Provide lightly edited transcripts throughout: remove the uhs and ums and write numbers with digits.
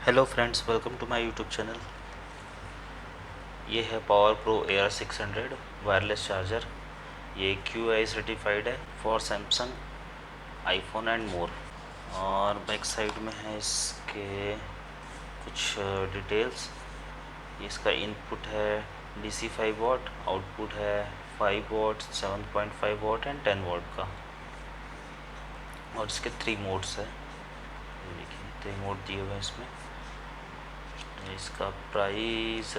Hello friends, welcome to my YouTube channel. ये है power pro air 600 wireless charger. ये QI certified है for Samsung, iPhone and more. और back side में है इसके कुछ डिटेल्स। इसका इनपुट है DC 5 वाट, आउटपुट है 5 वाट, 7.5 वाट एंड 10 वाट का। और इसके 3 मोड्स है, देखिए 3 मोड दिए हुए हैं इसमें। इसका प्राइस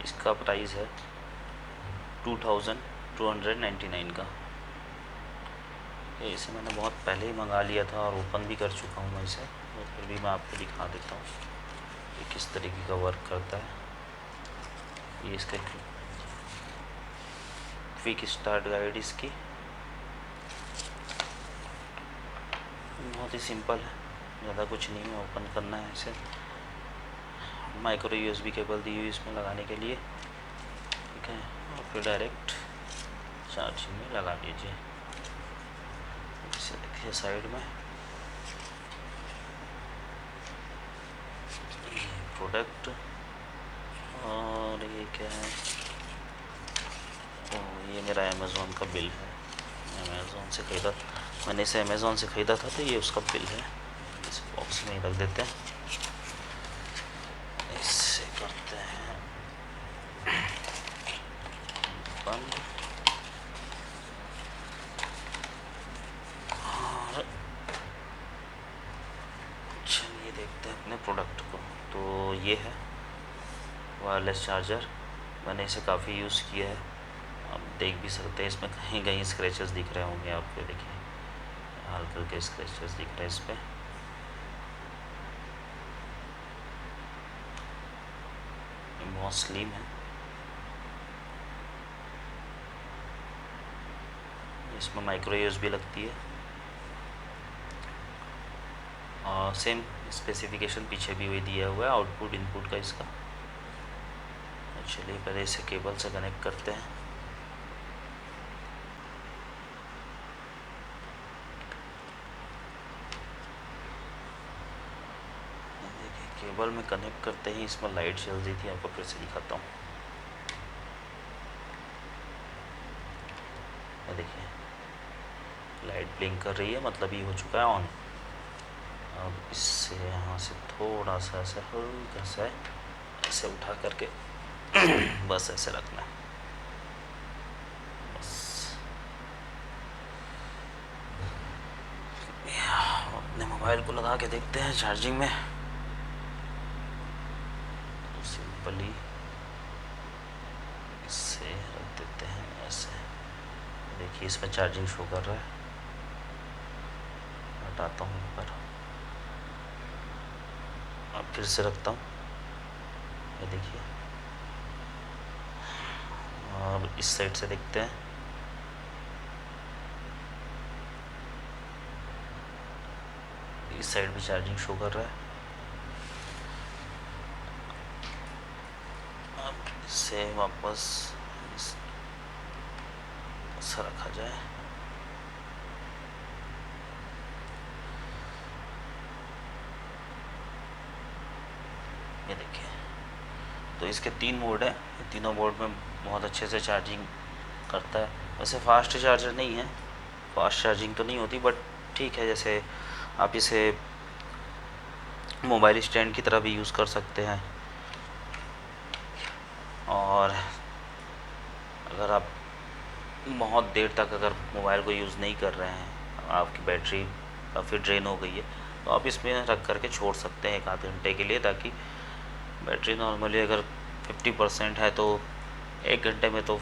इसका प्राइस है 2299 का। इसे मैंने बहुत पहले ही मंगा लिया था और ओपन भी कर चुका हूँ मैं इसे, और फिर भी मैं आपको दिखा देता हूँ कि किस तरीके का वर्क करता है। ये इसका क्विक स्टार्ट गाइड इसकी बहुत ही सिंपल है, ज़्यादा कुछ नहीं है। ओपन करना है इसे, माइक्रो USB केबल दी हुई इसमें लगाने के लिए, ठीक है। और फिर डायरेक्ट चार्जिंग में लगा दीजिए। इसे देखिए साइड में प्रोडक्ट, और ये क्या है, ये मेरा अमेज़ॉन का बिल है। अमेज़ॉन से ख़रीदा, मैंने इसे अमेज़ॉन से ख़रीदा था, तो ये उसका बिल है। इस बॉक्स में ही रख देते हैं। इससे करते हैं बंद। और चलिए देखते हैं अपने प्रोडक्ट को। तो ये है वायरलेस चार्जर। मैंने इसे काफ़ी यूज़ किया है, आप देख भी सकते हैं। इसमें कहीं कहीं स्क्रैचेस दिख रहे होंगे आपको, देखिए हल्के हल्के स्क्रैचेस दिख रहे हैं इस पर। बहुत स्लिम है। इसमें माइक्रो USB लगती है, और सेम स्पेसिफिकेशन पीछे भी वही दिया हुआ है आउटपुट इनपुट का इसका। चलिए पहले इसे केबल से कनेक्ट करते हैं। देखिए केबल में कनेक्ट करते ही इसमें लाइट जल रही थी, आपको फिर से दिखाता हूँ। देखिए लाइट ब्लिंक कर रही है, मतलब ये हो चुका है ऑन। अब इससे यहाँ से थोड़ा सा ऐसे हल्का सा ऐसे उठा करके बस ऐसे रखना है। बस अपने मोबाइल को लगा के देखते हैं चार्जिंग में। तो सिंपली इससे रख देते हैं ऐसे। देखिए इसमें चार्जिंग शो कर रहा है। हटाता हूँ ऊपर, अब फिर से रखता हूँ, ये देखिए। और इस साइड से देखते हैं, इस साइड भी चार्जिंग शो कर रहा है। अब इसे वापस ऐसा रखा जाए। ये देखिए, तो इसके 3 मोड है। तीनों मोड में बहुत अच्छे से चार्जिंग करता है। वैसे फास्ट चार्जर नहीं है, फास्ट चार्जिंग तो नहीं होती, बट ठीक है। जैसे आप इसे मोबाइल स्टैंड की तरह भी यूज़ कर सकते हैं। और अगर आप बहुत देर तक अगर मोबाइल को यूज़ नहीं कर रहे हैं, आपकी बैटरी काफ़ी ड्रेन हो गई है, तो आप इसमें रख करके छोड़ सकते हैं 1 आध घंटे के लिए, ताकि बैटरी नॉर्मली अगर 50% है तो 1 घंटे में तो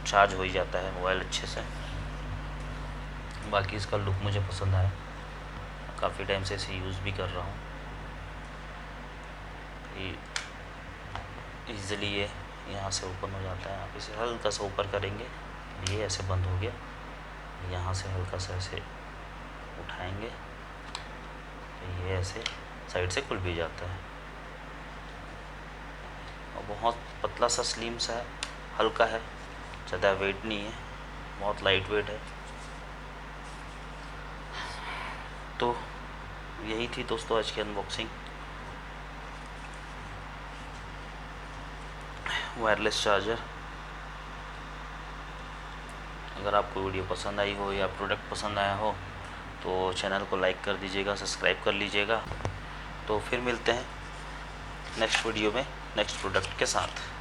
चार्ज हो ही जाता है मोबाइल अच्छे से। बाकी इसका लुक मुझे पसंद आया, काफ़ी टाइम से इसे यूज़ भी कर रहा हूँ। ईज़िली ये यहाँ से ओपन हो जाता है। आप इसे हल्का सा ऊपर करेंगे, ये ऐसे बंद हो गया। यहाँ से हल्का सा ऐसे उठाएंगे तो ये ऐसे साइड से खुल भी जाता है। और बहुत पतला सा स्लिम सा है, हल्का है, ज़्यादा वेट नहीं है, बहुत लाइट वेट है। तो यही थी दोस्तों आज की अनबॉक्सिंग वायरलेस चार्जर। अगर आपको वीडियो पसंद आई हो या प्रोडक्ट पसंद आया हो तो चैनल को लाइक कर दीजिएगा, सब्सक्राइब कर लीजिएगा। तो फिर मिलते हैं नेक्स्ट वीडियो में नेक्स्ट प्रोडक्ट के साथ।